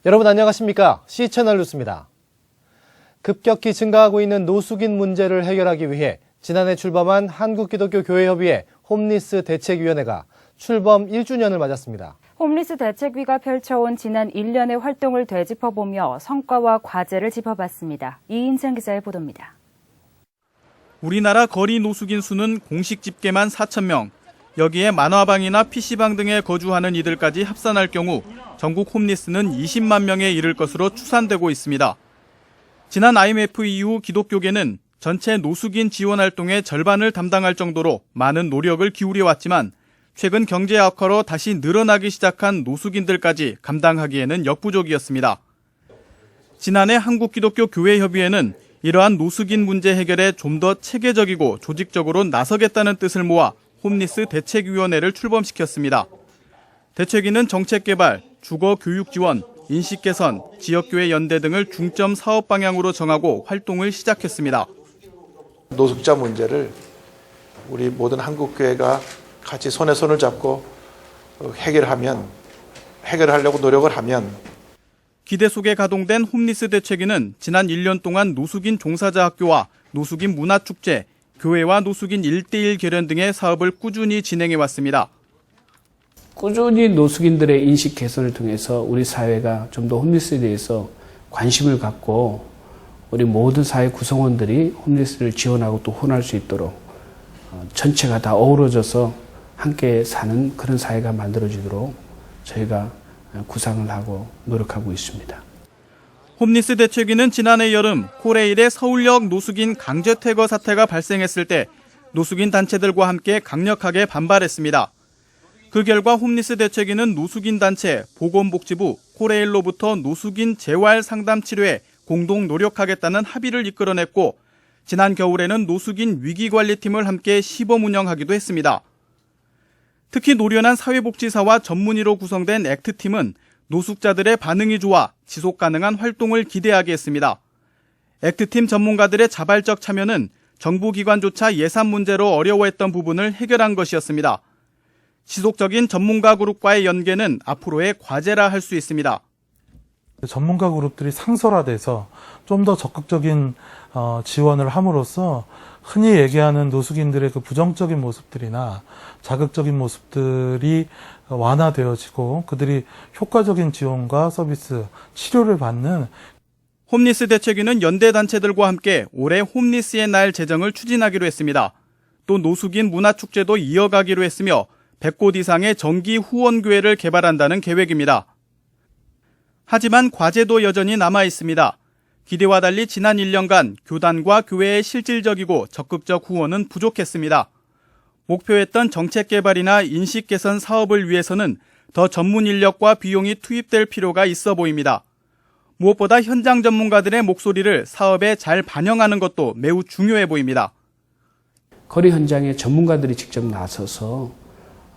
여러분 안녕하십니까? C채널 뉴스입니다. 급격히 증가하고 있는 노숙인 문제를 해결하기 위해 지난해 출범한 한국기독교교회협의회 홈리스 대책위원회가 출범 1주년을 맞았습니다. 홈리스 대책위가 펼쳐온 지난 1년의 활동을 되짚어보며 성과와 과제를 짚어봤습니다. 이인찬 기자의 보도입니다. 우리나라 거리 노숙인 수는 공식 집계만 4,000명, 여기에 만화방이나 PC방 등에 거주하는 이들까지 합산할 경우 전국 홈리스는 20만 명에 이를 것으로 추산되고 있습니다. 지난 IMF 이후 기독교계는 전체 노숙인 지원 활동의 절반을 담당할 정도로 많은 노력을 기울여왔지만 최근 경제 악화로 다시 늘어나기 시작한 노숙인들까지 감당하기에는 역부족이었습니다. 지난해 한국기독교교회협의회는 이러한 노숙인 문제 해결에 좀 더 체계적이고 조직적으로 나서겠다는 뜻을 모아 홈리스 대책위원회를 출범시켰습니다. 대책위는 정책 개발, 주거 교육 지원, 인식 개선, 지역교회 연대 등을 중점 사업 방향으로 정하고 활동을 시작했습니다. 노숙자 문제를 우리 모든 한국교회가 같이 손에 손을 잡고 해결하려고 노력을 하면 기대 속에 가동된 홈리스 대책위는 지난 1년 동안 노숙인 종사자 학교와 노숙인 문화축제, 교회와 노숙인 1:1 결연 등의 사업을 꾸준히 진행해왔습니다. 꾸준히 노숙인들의 인식 개선을 통해서 우리 사회가 좀 더 홈리스에 대해서 관심을 갖고 우리 모든 사회 구성원들이 홈리스를 지원하고 또 후원할 수 있도록 전체가 다 어우러져서 함께 사는 그런 사회가 만들어지도록 저희가 구상을 하고 노력하고 있습니다. 홈리스 대책위는 지난해 여름 코레일의 서울역 노숙인 강제 퇴거 사태가 발생했을 때 노숙인 단체들과 함께 강력하게 반발했습니다. 그 결과 홈리스 대책위는 노숙인 단체, 보건복지부, 코레일로부터 노숙인 재활 상담 치료에 공동 노력하겠다는 합의를 이끌어냈고 지난 겨울에는 노숙인 위기관리팀을 함께 시범 운영하기도 했습니다. 특히 노련한 사회복지사와 전문의로 구성된 액트팀은 노숙자들의 반응이 좋아 지속 가능한 활동을 기대하게 했습니다. 액트팀 전문가들의 자발적 참여는 정부기관조차 예산 문제로 어려워했던 부분을 해결한 것이었습니다. 지속적인 전문가 그룹과의 연계는 앞으로의 과제라 할 수 있습니다. 전문가 그룹들이 상설화돼서 좀 더 적극적인 지원을 함으로써 흔히 얘기하는 노숙인들의 그 부정적인 모습들이나 자극적인 모습들이 완화되어지고 그들이 효과적인 지원과 서비스, 치료를 받는 홈리스 대책위는 연대 단체들과 함께 올해 홈리스의 날 제정을 추진하기로 했습니다. 또 노숙인 문화축제도 이어가기로 했으며 100곳 이상의 정기 후원교회를 개발한다는 계획입니다. 하지만 과제도 여전히 남아 있습니다. 기대와 달리 지난 1년간 교단과 교회의 실질적이고 적극적 후원은 부족했습니다. 목표했던 정책 개발이나 인식 개선 사업을 위해서는 더 전문 인력과 비용이 투입될 필요가 있어 보입니다. 무엇보다 현장 전문가들의 목소리를 사업에 잘 반영하는 것도 매우 중요해 보입니다. 거리 현장에 전문가들이 직접 나서서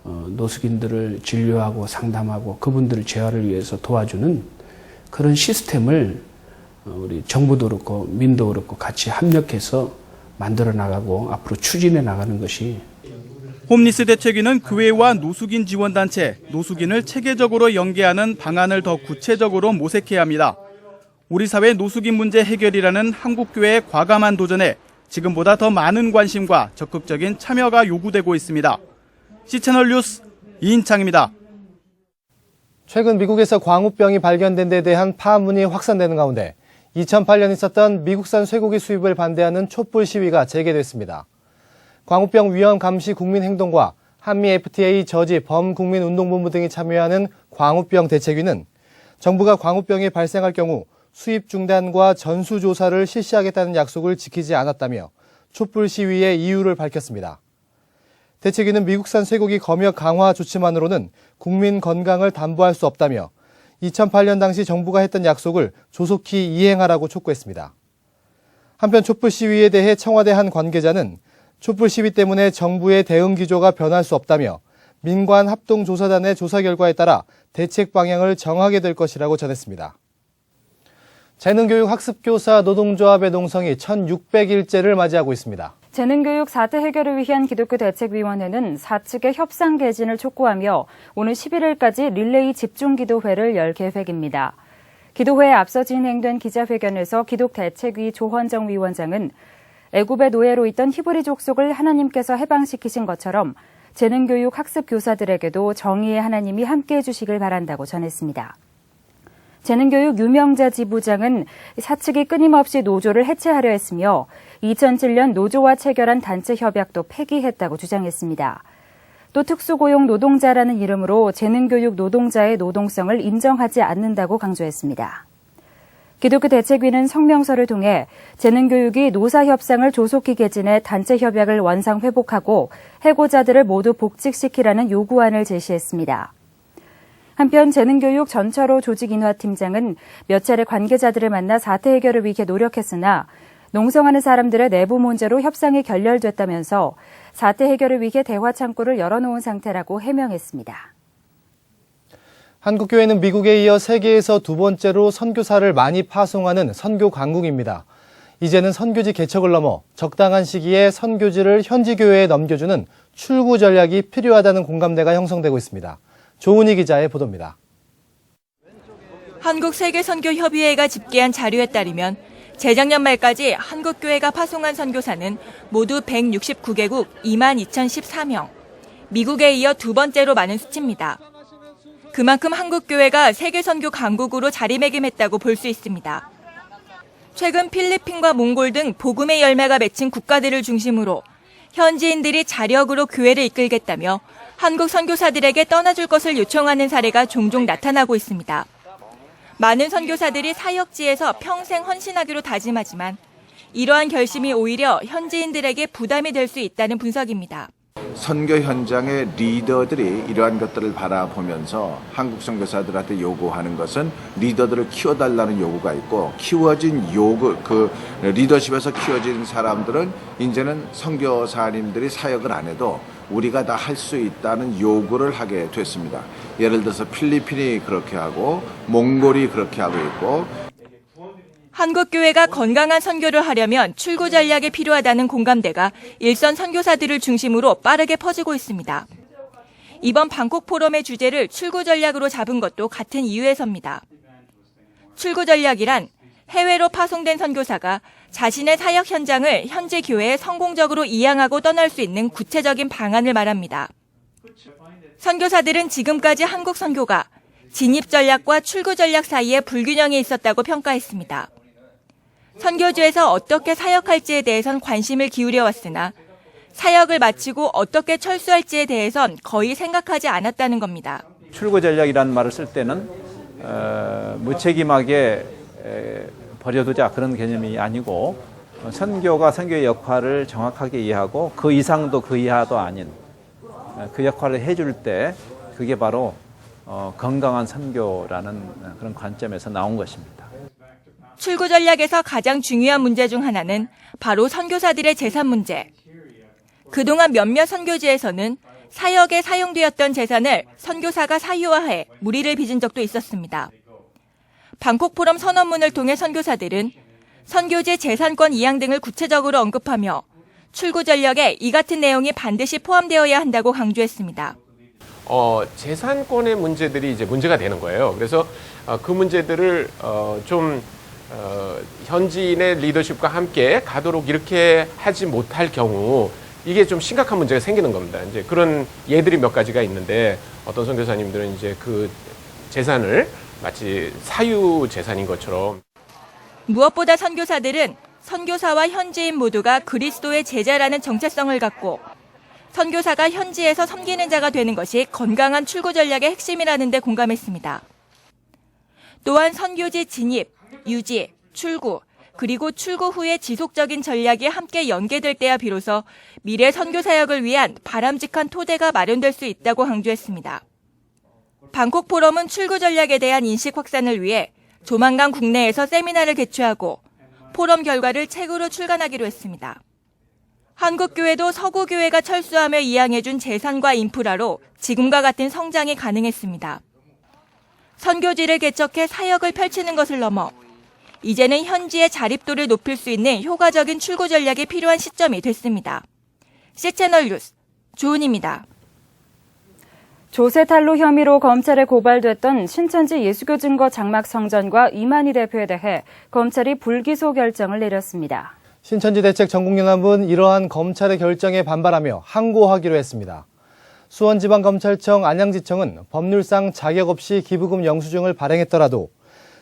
노숙인들을 진료하고 상담하고 그분들을 재활을 위해서 도와주는 그런 시스템을 우리 정부도 그렇고 민도 그렇고 같이 협력해서 만들어 나가고 앞으로 추진해 나가는 것이 홈리스 대책위는 교회와 노숙인 지원단체, 노숙인을 체계적으로 연계하는 방안을 더 구체적으로 모색해야 합니다. 우리 사회 노숙인 문제 해결이라는 한국교회의 과감한 도전에 지금보다 더 많은 관심과 적극적인 참여가 요구되고 있습니다. C채널 뉴스 이인창입니다. 최근 미국에서 광우병이 발견된 데 대한 파문이 확산되는 가운데 2008년 있었던 미국산 쇠고기 수입을 반대하는 촛불 시위가 재개됐습니다. 광우병 위험 감시 국민행동과 한미 FTA 저지 범국민운동본부 등이 참여하는 광우병 대책위는 정부가 광우병이 발생할 경우 수입 중단과 전수조사를 실시하겠다는 약속을 지키지 않았다며 촛불 시위의 이유를 밝혔습니다. 대책위는 미국산 쇠고기 검역 강화 조치만으로는 국민 건강을 담보할 수 없다며 2008년 당시 정부가 했던 약속을 조속히 이행하라고 촉구했습니다. 한편 촛불 시위에 대해 청와대 한 관계자는 촛불 시위 때문에 정부의 대응 기조가 변할 수 없다며 민관 합동조사단의 조사 결과에 따라 대책 방향을 정하게 될 것이라고 전했습니다. 재능교육 학습교사 노동조합의 농성이 1600일째를 맞이하고 있습니다. 재능교육 4대 해결을 위한 기독교 대책위원회는 4측의 협상 개진을 촉구하며 오는 11일까지 릴레이 집중기도회를 열 계획입니다. 기도회에 앞서 진행된 기자회견에서 기독대책위 조헌정 위원장은 애굽의 노예로 있던 히브리 족속을 하나님께서 해방시키신 것처럼 재능교육 학습 교사들에게도 정의의 하나님이 함께해 주시길 바란다고 전했습니다. 재능교육 유명자 지부장은 사측이 끊임없이 노조를 해체하려 했으며 2007년 노조와 체결한 단체 협약도 폐기했다고 주장했습니다. 또 특수고용 노동자라는 이름으로 재능교육 노동자의 노동성을 인정하지 않는다고 강조했습니다. 기독교 대책위는 성명서를 통해 재능교육이 노사협상을 조속히 개진해 단체 협약을 원상 회복하고 해고자들을 모두 복직시키라는 요구안을 제시했습니다. 한편 재능교육 전철호 조직인화팀장은 몇 차례 관계자들을 만나 사태 해결을 위해 노력했으나 농성하는 사람들의 내부 문제로 협상이 결렬됐다면서 사태 해결을 위해 대화 창구를 열어놓은 상태라고 해명했습니다. 한국교회는 미국에 이어 세계에서 두 번째로 선교사를 많이 파송하는 선교 강국입니다. 이제는 선교지 개척을 넘어 적당한 시기에 선교지를 현지 교회에 넘겨주는 출구 전략이 필요하다는 공감대가 형성되고 있습니다. 조은희 기자의 보도입니다. 한국세계선교협의회가 집계한 자료에 따르면 재작년 말까지 한국교회가 파송한 선교사는 모두 169개국 22,014명, 미국에 이어 두 번째로 많은 수치입니다. 그만큼 한국교회가 세계선교 강국으로 자리매김했다고 볼 수 있습니다. 최근 필리핀과 몽골 등 복음의 열매가 맺힌 국가들을 중심으로 현지인들이 자력으로 교회를 이끌겠다며 한국 선교사들에게 떠나줄 것을 요청하는 사례가 종종 나타나고 있습니다. 많은 선교사들이 사역지에서 평생 헌신하기로 다짐하지만 이러한 결심이 오히려 현지인들에게 부담이 될 수 있다는 분석입니다. 선교 현장의 리더들이 이러한 것들을 바라보면서 한국 선교사들한테 요구하는 것은 리더들을 키워달라는 요구가 있고, 키워진 그 리더십에서 키워진 사람들은 이제는 선교사님들이 사역을 안 해도 우리가 다 할 수 있다는 요구를 하게 됐습니다. 예를 들어서 필리핀이 그렇게 하고 몽골이 그렇게 하고 있고. 한국교회가 건강한 선교를 하려면 출구 전략이 필요하다는 공감대가 일선 선교사들을 중심으로 빠르게 퍼지고 있습니다. 이번 방콕 포럼의 주제를 출구 전략으로 잡은 것도 같은 이유에서입니다. 출구 전략이란 해외로 파송된 선교사가 자신의 사역 현장을 현지 교회에 성공적으로 이양하고 떠날 수 있는 구체적인 방안을 말합니다. 선교사들은 지금까지 한국 선교가 진입 전략과 출구 전략 사이에 불균형이 있었다고 평가했습니다. 선교지에서 어떻게 사역할지에 대해선 관심을 기울여 왔으나 사역을 마치고 어떻게 철수할지에 대해선 거의 생각하지 않았다는 겁니다. 출구 전략이라는 말을 쓸 때는 무책임하게 버려두자 그런 개념이 아니고, 선교가 선교의 역할을 정확하게 이해하고 그 이상도 그 이하도 아닌 그 역할을 해줄 때 그게 바로 건강한 선교라는 그런 관점에서 나온 것입니다. 출구 전략에서 가장 중요한 문제 중 하나는 바로 선교사들의 재산 문제. 그동안 몇몇 선교지에서는 사역에 사용되었던 재산을 선교사가 사유화해 무리를 빚은 적도 있었습니다. 방콕 포럼 선언문을 통해 선교사들은 선교지 재산권 이양 등을 구체적으로 언급하며 출구 전략에 이 같은 내용이 반드시 포함되어야 한다고 강조했습니다. 재산권의 문제들이 이제 문제가 되는 거예요. 그래서 그 문제들을 현지인의 리더십과 함께 가도록 이렇게 하지 못할 경우 이게 좀 심각한 문제가 생기는 겁니다. 이제 그런 예들이 몇 가지가 있는데, 어떤 선교사님들은 이제 그 재산을 마치 사유 재산인 것처럼. 무엇보다 선교사들은 선교사와 현지인 모두가 그리스도의 제자라는 정체성을 갖고 선교사가 현지에서 섬기는 자가 되는 것이 건강한 출구 전략의 핵심이라는 데 공감했습니다. 또한 선교지 진입, 유지, 출구, 그리고 출구 후의 지속적인 전략이 함께 연계될 때야 비로소 미래 선교 사역을 위한 바람직한 토대가 마련될 수 있다고 강조했습니다. 방콕 포럼은 출구 전략에 대한 인식 확산을 위해 조만간 국내에서 세미나를 개최하고 포럼 결과를 책으로 출간하기로 했습니다. 한국교회도 서구교회가 철수하며 이양해준 재산과 인프라로 지금과 같은 성장이 가능했습니다. 선교지를 개척해 사역을 펼치는 것을 넘어 이제는 현지의 자립도를 높일 수 있는 효과적인 출구 전략이 필요한 시점이 됐습니다. C채널 뉴스 조은입니다. 조세탈루 혐의로 검찰에 고발됐던 신천지 예수교증거 장막 성전과 이만희 대표에 대해 검찰이 불기소 결정을 내렸습니다. 신천지 대책 전국연합은 이러한 검찰의 결정에 반발하며 항고하기로 했습니다. 수원지방검찰청 안양지청은 법률상 자격 없이 기부금 영수증을 발행했더라도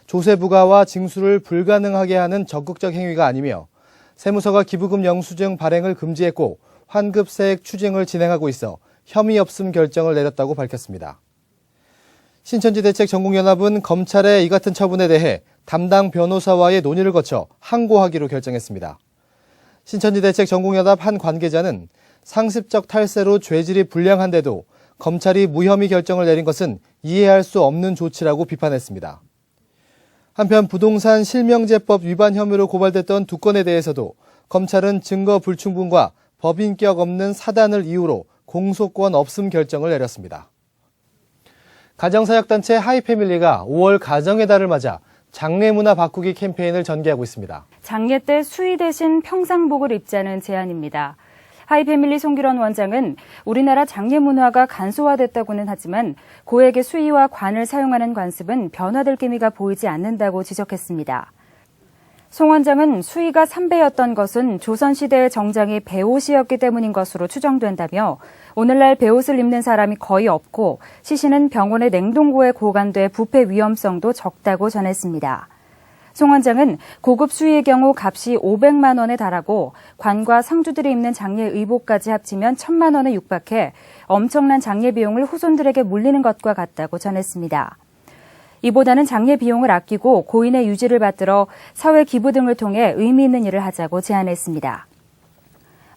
조세 부과와 징수를 불가능하게 하는 적극적 행위가 아니며 세무서가 기부금 영수증 발행을 금지했고 환급세액 추징을 진행하고 있어 혐의 없음 결정을 내렸다고 밝혔습니다. 신천지 대책 전국연합은 검찰의 이 같은 처분에 대해 담당 변호사와의 논의를 거쳐 항고하기로 결정했습니다. 신천지 대책 전국연합 한 관계자는 상습적 탈세로 죄질이 불량한데도 검찰이 무혐의 결정을 내린 것은 이해할 수 없는 조치라고 비판했습니다. 한편 부동산 실명제법 위반 혐의로 고발됐던 두 건에 대해서도 검찰은 증거 불충분과 법인격 없는 사단을 이유로 공소권 없음 결정을 내렸습니다. 가정사역단체 하이패밀리가 5월 가정의 달을 맞아 장례 문화 바꾸기 캠페인을 전개하고 있습니다. 장례 때 수의 대신 평상복을 입자는 제안입니다. 하이패밀리 송기론 원장은 우리나라 장례 문화가 간소화됐다고는 하지만 고액의 수의와 관을 사용하는 관습은 변화될 기미가 보이지 않는다고 지적했습니다. 송 원장은 수의가 3배였던 것은 조선시대의 정장이 배옷이었기 때문인 것으로 추정된다며 오늘날 배옷을 입는 사람이 거의 없고 시신은 병원의 냉동고에 보관돼 부패 위험성도 적다고 전했습니다. 송 원장은 고급 수의의 경우 값이 500만 원에 달하고 관과 상주들이 입는 장례 의복까지 합치면 1,000만 원에 육박해 엄청난 장례 비용을 후손들에게 물리는 것과 같다고 전했습니다. 이보다는 장례 비용을 아끼고 고인의 유지를 받들어 사회 기부 등을 통해 의미 있는 일을 하자고 제안했습니다.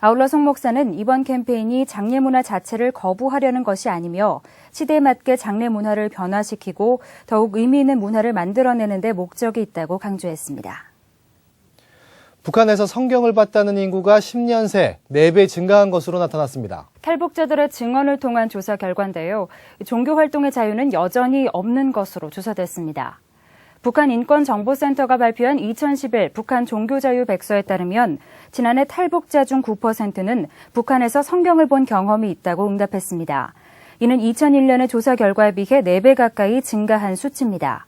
아울러 송 목사는 이번 캠페인이 장례 문화 자체를 거부하려는 것이 아니며 시대에 맞게 장례 문화를 변화시키고 더욱 의미 있는 문화를 만들어내는 데 목적이 있다고 강조했습니다. 북한에서 성경을 봤다는 인구가 10년 새 4배 증가한 것으로 나타났습니다. 탈북자들의 증언을 통한 조사 결과인데요. 종교 활동의 자유는 여전히 없는 것으로 조사됐습니다. 북한 인권정보센터가 발표한 2011 북한 종교자유 백서에 따르면 지난해 탈북자 중 9%는 북한에서 성경을 본 경험이 있다고 응답했습니다. 이는 2001년의 조사 결과에 비해 4배 가까이 증가한 수치입니다.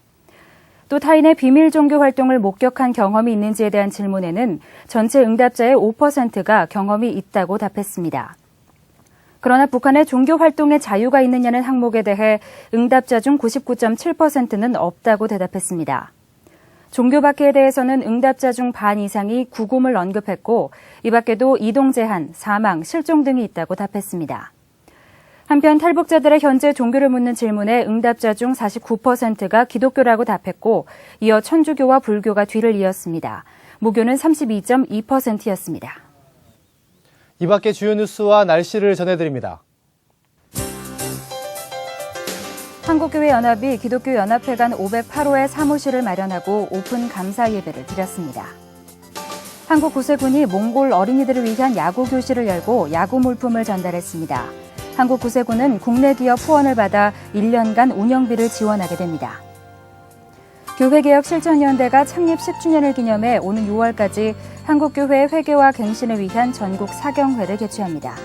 또 타인의 비밀 종교 활동을 목격한 경험이 있는지에 대한 질문에는 전체 응답자의 5%가 경험이 있다고 답했습니다. 그러나 북한의 종교 활동에 자유가 있느냐는 항목에 대해 응답자 중 99.7%는 없다고 대답했습니다. 종교 박해에 대해서는 응답자 중 반 이상이 구금을 언급했고 이 밖에도 이동 제한, 사망, 실종 등이 있다고 답했습니다. 한편 탈북자들의 현재 종교를 묻는 질문에 응답자 중 49%가 기독교라고 답했고 이어 천주교와 불교가 뒤를 이었습니다. 무교는 32.2%였습니다. 이 밖의 주요 뉴스와 날씨를 전해드립니다. 한국교회연합이 기독교연합회관 508호에 사무실을 마련하고 오픈 감사 예배를 드렸습니다. 한국구세군이 몽골 어린이들을 위한 야구 교실을 열고 야구 물품을 전달했습니다. 한국구세군은 국내 기업 후원을 받아 1년간 운영비를 지원하게 됩니다. 교회개혁실천위원회가 창립 10주년을 기념해 오는 6월까지 한국교회 회개와 갱신을 위한 전국 사경회를 개최합니다.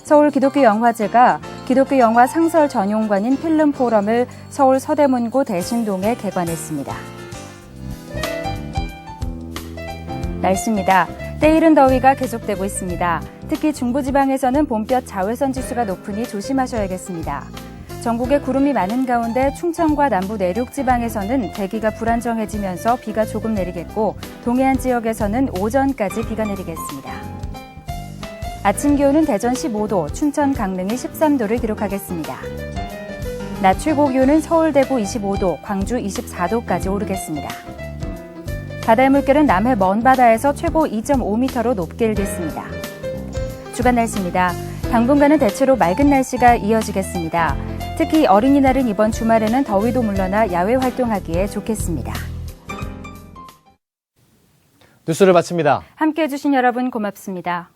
서울기독교영화제가 기독교영화 상설 전용관인 필름포럼을 서울 서대문구 대신동에 개관했습니다. 날씨입니다. 때이른 더위가 계속되고 있습니다. 특히 중부지방에서는 봄볕 자외선 지수가 높으니 조심하셔야겠습니다. 전국에 구름이 많은 가운데 충청과 남부 내륙 지방에서는 대기가 불안정해지면서 비가 조금 내리겠고 동해안 지역에서는 오전까지 비가 내리겠습니다. 아침 기온은 대전 15도, 춘천 강릉이 13도를 기록하겠습니다. 낮 최고 기온은 서울 대구 25도, 광주 24도까지 오르겠습니다. 바다의 물결은 남해 먼바다에서 최고 2.5m로 높게 일겠습니다. 주간 날씨입니다. 당분간은 대체로 맑은 날씨가 이어지겠습니다. 특히 어린이날은 이번 주말에는 더위도 물러나 야외 활동하기에 좋겠습니다. 뉴스를 마칩니다. 함께해 주신 여러분 고맙습니다.